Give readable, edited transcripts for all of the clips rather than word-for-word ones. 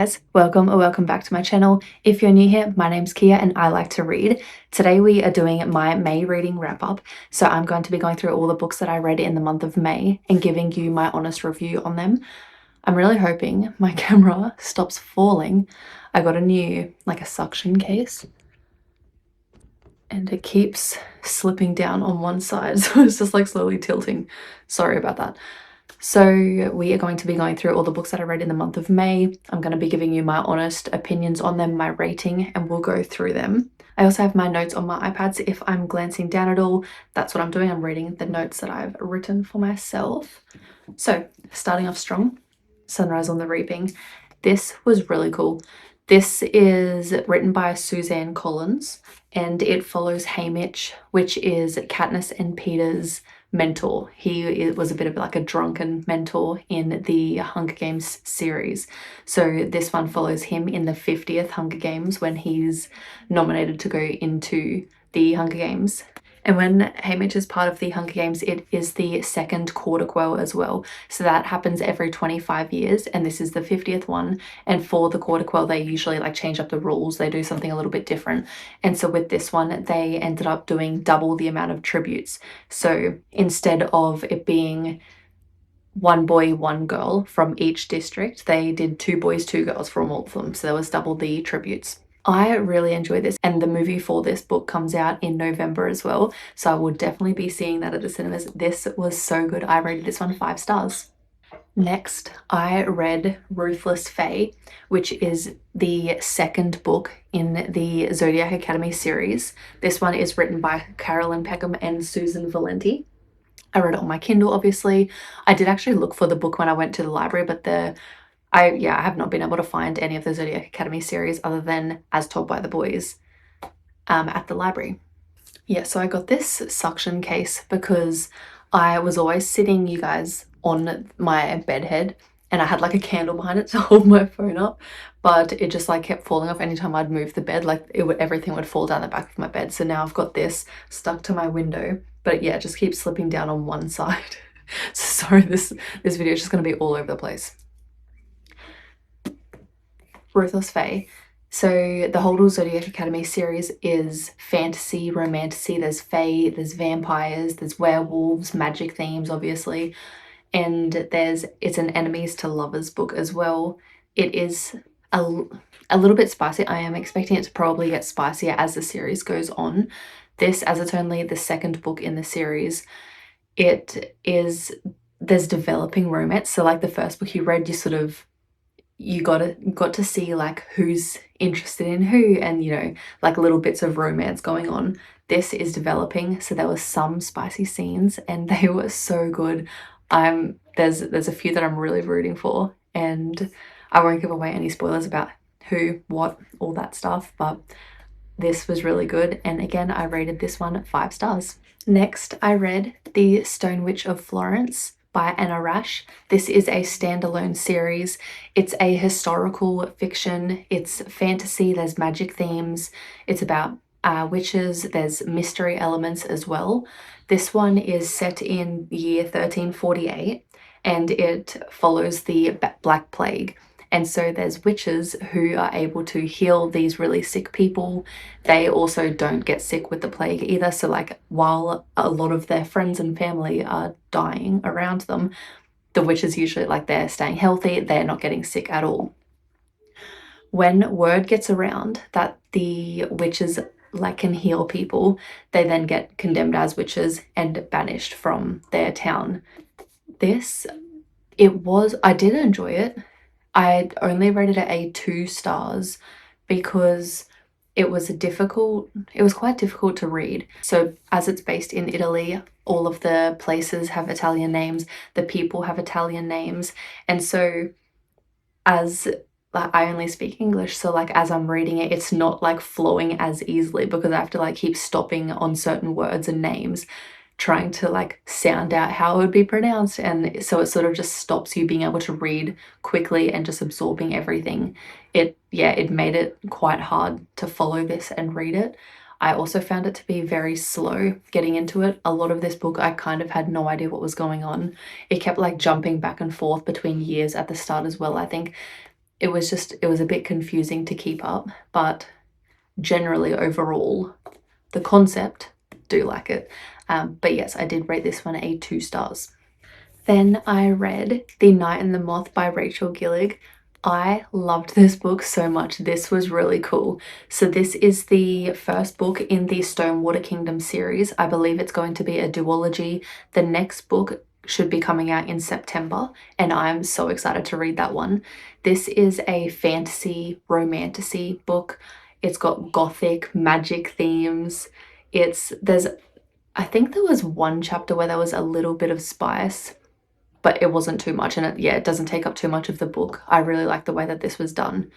Guys, welcome or welcome back to my channel. If you're new here, my name's Kia and I like to read. Today we are doing my May reading wrap up. So I'm going to be going through all the books that I read in the month of May and giving you my honest review on them. I'm really hoping my camera stops falling. I got a new, like a suction case, and it keeps slipping down on one side. So it's just like slowly tilting. Sorry about that. So we are going to be going through all the books that I read in the month of May. I'm going to be giving you my honest opinions on them, my rating, and we'll go through them. I also have my notes on my iPad, so if I'm glancing down at all, that's what I'm doing. I'm reading the notes that I've written for myself. So starting off strong, Sunrise on the Reaping. This was really cool. This is written by Suzanne Collins and it follows Haymitch, which is Katniss and Peter's mentor. He was a bit of like a drunken mentor in the Hunger Games series. So this one follows him in the 50th Hunger Games when he's nominated to go into the Hunger Games. And when Haymitch is part of the Hunger Games, it is the second quarter quell as well. So that happens every 25 years, and this is the 50th one. And for the quarter quell, they usually like change up the rules. They do something a little bit different. And so with this one, they ended up doing double the amount of tributes. So instead of it being one boy, one girl from each district, they did 2 boys, 2 girls from all of them. So there was double the tributes. I really enjoy this, and the movie for this book comes out in November as well, so I will definitely be seeing that at the cinemas. This was so good. I rated this one 5 stars. Next, I read Ruthless Fae, which is the second book in the Zodiac Academy series. This one is written by Carolyn Peckham and Susan Valenti. I read it on my Kindle, obviously. I did actually look for the book when I went to the library, but I have not been able to find any of the Zodiac Academy series other than As Told by the Boys at the library. Yeah, so I got this suction case because I was always sitting, you guys, on my bed head and I had like a candle behind it to hold my phone up, but it just like kept falling off anytime I'd move the bed. Like everything would fall down the back of my bed. So now I've got this stuck to my window, but yeah, it just keeps slipping down on one side. So sorry, this video is just going to be all over the place. Ruthless Fae. So the whole Zodiac Academy series is fantasy, romantasy. There's fae, there's vampires, there's werewolves, magic themes, obviously. And it's an enemies to lovers book as well. It is a little bit spicy. I am expecting it to probably get spicier as the series goes on. This, as it's only the second book in the series, there's developing romance. So like the first book you read, you got to see like who's interested in who, and you know, like little bits of romance going on. This is developing, so there was some spicy scenes and they were so good. There's a few that I'm really rooting for, and I won't give away any spoilers about who, what, all that stuff, but this was really good. And again, I rated this one 5 stars. Next, I read The Stone Witch of Florence by Anna Rash. This is a standalone series. It's a historical fiction. It's fantasy. There's magic themes. It's about witches. There's mystery elements as well. This one is set in the year 1348 and it follows the Black Plague. And so there's witches who are able to heal these really sick people. They also don't get sick with the plague either. So like while a lot of their friends and family are dying around them, the witches usually like they're staying healthy. They're not getting sick at all. When word gets around that the witches like can heal people, they then get condemned as witches and banished from their town. I did enjoy it. I only rated it a 2 stars because it was quite difficult to read. So as it's based in Italy, all of the places have Italian names, the people have Italian names. And so as like I only speak English, so like as I'm reading it, it's not like flowing as easily because I have to like keep stopping on certain words and names, trying to like sound out how it would be pronounced, and so it sort of just stops you being able to read quickly and just absorbing everything. It made it quite hard to follow this and read it. I also found it to be very slow getting into it. A lot of this book I kind of had no idea what was going on. It kept like jumping back and forth between years at the start as well. I think it was a bit confusing to keep up, but generally overall, the concept, do like it. But yes, I did rate this one a 2 stars. Then I read The Night and the Moth by Rachel Gillig. I loved this book so much. This was really cool. So this is the first book in the Stonewater Kingdom series. I believe it's going to be a duology. The next book should be coming out in September, and I'm so excited to read that one. This is a fantasy romantasy book. It's got gothic magic themes. I think there was one chapter where there was a little bit of spice, but it wasn't too much, and it doesn't take up too much of the book. I really like the way that this was done.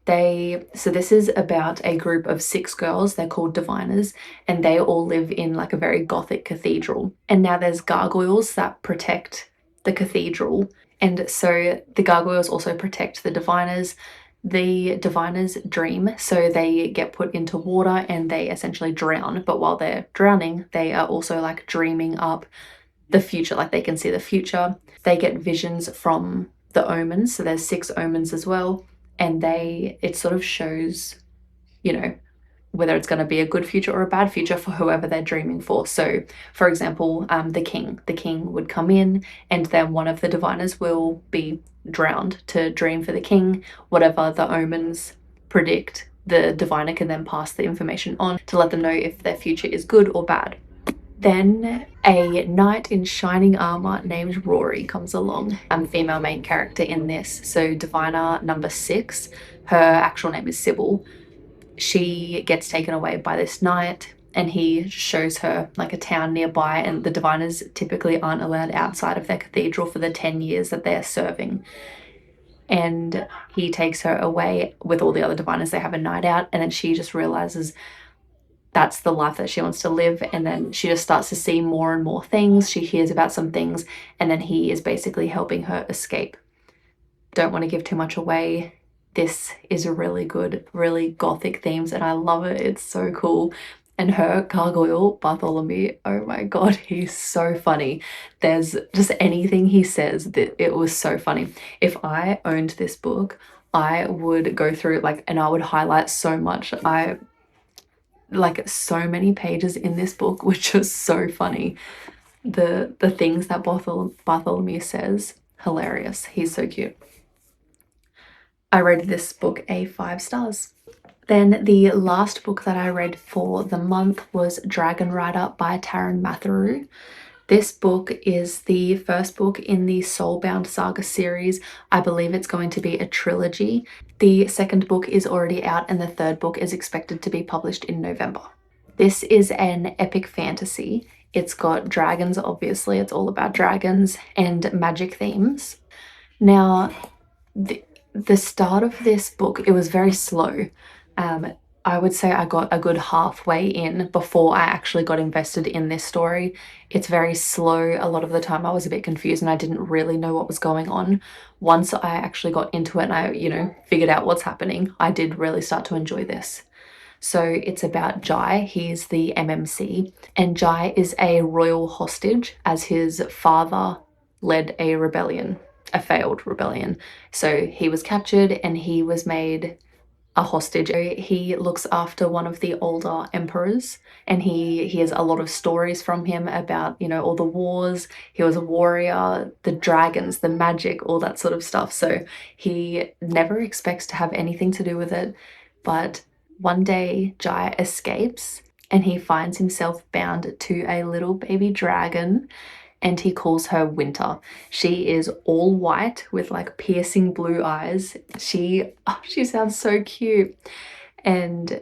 So this is about a group of 6 girls. They're called diviners, and they all live in like a very gothic cathedral. And now there's gargoyles that protect the cathedral, and so the gargoyles also protect the diviners. The diviners dream, so they get put into water and they essentially drown, but while they're drowning, they are also like dreaming up the future, like they can see the future. They get visions from the omens, so there's 6 omens as well, and it sort of shows, you know, whether it's going to be a good future or a bad future for whoever they're dreaming for. So for example, the king would come in, and then one of the diviners will be drowned to dream for the king. Whatever the omens predict, the diviner can then pass the information on to let them know if their future is good or bad. Then a knight in shining armor named Rory comes along. Female main character in this. So diviner number 6, her actual name is Sybil. She gets taken away by this knight, and he shows her like a town nearby, and the diviners typically aren't allowed outside of their cathedral for the 10 years that they're serving. And he takes her away with all the other diviners. They have a night out, and then she just realizes that's the life that she wants to live, and then she just starts to see more and more things. She hears about some things, and then he is basically helping her escape. Don't want to give too much away. This is a really good, really gothic themes, and I love it. It's so cool. And her gargoyle, Bartholomew, oh my god, he's so funny. There's just anything he says that it was so funny. If I owned this book, I would go through and I would highlight so much. Like so many pages in this book, which was so funny. The things that Bartholomew says, hilarious. He's so cute. I rated this book a 5 stars. Then the last book that I read for the month was Dragon Rider by Taran Matharu. This book is the first book in the Soulbound Saga series. I believe it's going to be a trilogy. The second book is already out, and the third book is expected to be published in November. This is an epic fantasy. It's got dragons, obviously. It's all about dragons and magic themes. Now, the start of this book, it was very slow. I would say I got a good halfway in before I actually got invested in this story. It's very slow. A lot of the time I was a bit confused and I didn't really know what was going on. Once I actually got into it and I, figured out what's happening, I did really start to enjoy this. So it's about Jai. He's the MMC, and Jai is a royal hostage as his father led a rebellion, a failed rebellion. So he was captured and he was made a hostage. He looks after one of the older emperors, and he hears a lot of stories from him about, all the wars. He was a warrior, the dragons, the magic, all that sort of stuff. So he never expects to have anything to do with it. But one day Jai escapes and he finds himself bound to a little baby dragon, and he calls her Winter. She is all white with piercing blue eyes. She sounds so cute. And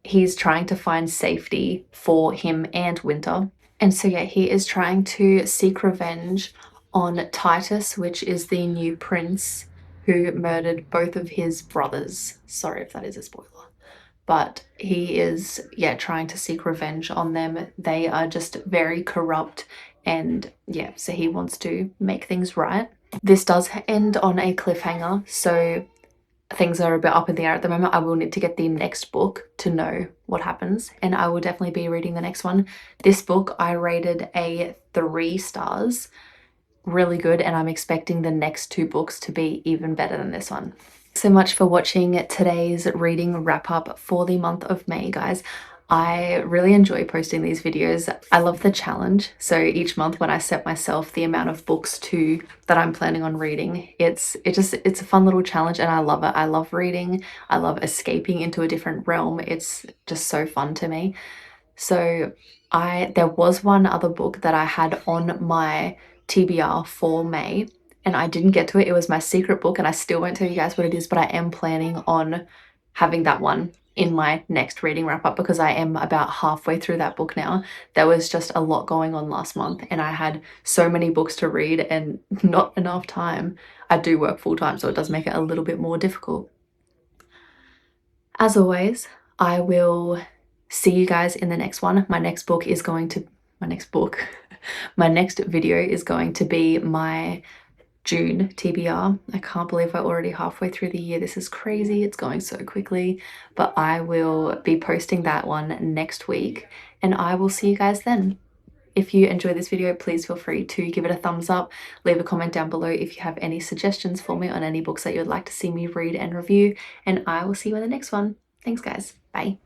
he's trying to find safety for him and Winter. And so he is trying to seek revenge on Titus, which is the new prince who murdered both of his brothers. Sorry if that is a spoiler. But he is, trying to seek revenge on them. They are just very corrupt. And so he wants to make things right. This does end on a cliffhanger, so things are a bit up in the air at the moment. I will need to get the next book to know what happens, and I will definitely be reading the next one. This book I rated a 3 stars. Really good, and I'm expecting the next 2 books to be even better than this one. So much for watching today's reading wrap up for the month of May, guys. I really enjoy posting these videos. I love the challenge. So each month when I set myself the amount of books to that I'm planning on reading, it's a fun little challenge and I love it. I love reading. I love escaping into a different realm. It's just so fun to me. So there was one other book that I had on my TBR for May and I didn't get to it. It was my secret book and I still won't tell you guys what it is, but I am planning on having that one in my next reading wrap up because I am about halfway through that book now. There was just a lot going on last month and I had so many books to read and not enough time. I do work full time, so it does make it a little bit more difficult. As always, I will see you guys in the next one. My next video is going to be my June TBR. I can't believe we're already halfway through the year. This is crazy. It's going so quickly, but I will be posting that one next week and I will see you guys then. If you enjoyed this video, please feel free to give it a thumbs up, leave a comment down below if you have any suggestions for me on any books that you would like to see me read and review, and I will see you in the next one. Thanks guys. Bye.